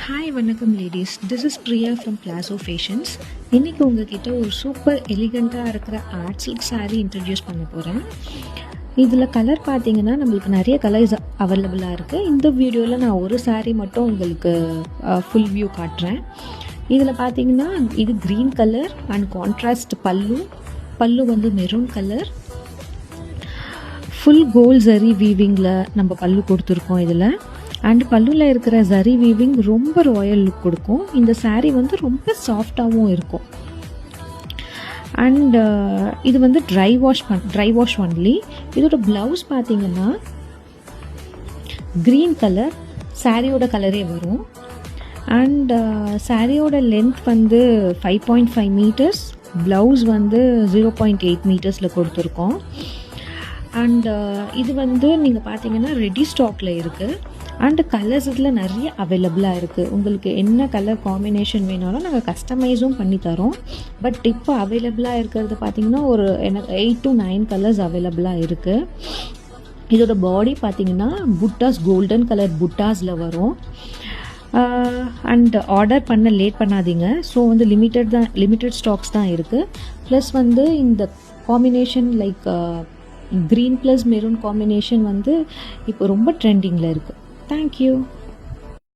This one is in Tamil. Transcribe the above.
ஹாய் வணக்கம் ladies, this is Priya from palazzo fashions. இன்றைக்கி உங்ககிட்ட ஒரு சூப்பர் எலிகண்ட்டாக இருக்கிற ஆர்ட் சில்க் சாரீ இன்ட்ரடியூஸ் பண்ண போகிறேன். இதில் கலர் பார்த்தீங்கன்னா நம்மளுக்கு நிறைய கலர்ஸ் அவைலபிளாக இருக்குது. இந்த வீடியோவில் நான் ஒரு சாரீ மட்டும் உங்களுக்கு ஃபுல் வியூ காட்டுறேன். இதில் பார்த்தீங்கன்னா இது green colour and contrast pallu வந்து maroon colour. Full gold zari வீவிங்கில் நம்ம பல்லு கொடுத்துருக்கோம் இதில். அண்ட் பல்லுவில் இருக்கிற ஜரி வீவிங் ரொம்ப ராயல் லுக் கொடுக்கும். இந்த சாரீ வந்து ரொம்ப சாஃப்டாகவும் இருக்கும். அண்ட் இது வந்து ட்ரை வாஷ் ஒன்லி. இதோட ப்ளவுஸ் பார்த்தீங்கன்னா க்ரீன் கலர் சாரியோட கலரே வரும். அண்ட் சாரியோட லென்த் வந்து 5.5 மீட்டர்ஸ், ப்ளவுஸ் வந்து 0.8 மீட்டர்ஸில் கொடுத்துருக்கோம். அண்ட் இது வந்து நீங்கள் பார்த்தீங்கன்னா ரெடி ஸ்டாக்கில் இருக்குது. அண்டு கலர்ஸ் இதில் நிறைய அவைலபிளாக இருக்குது. உங்களுக்கு என்ன கலர் காம்பினேஷன் வேணாலும் நாங்கள் கஸ்டமைஸும் பண்ணி தரோம். பட் இப்போ அவைலபிளாக இருக்கிறது பார்த்திங்கன்னா ஒரு 8 to 9 கலர்ஸ் அவைலபிளாக இருக்குது. இதோட பாடி பார்த்திங்கன்னா புட்டாஸ், கோல்டன் கலர் புட்டாஸில் வரும். அண்ட் ஆர்டர் பண்ண லேட் பண்ணாதீங்க. ஸோ வந்து லிமிட்டட் ஸ்டாக்ஸ் தான் இருக்குது. ப்ளஸ் வந்து இந்த combination like green plus maroon combination வந்து இப்போ ரொம்ப ட்ரெண்டிங்கில் இருக்குது. Thank you.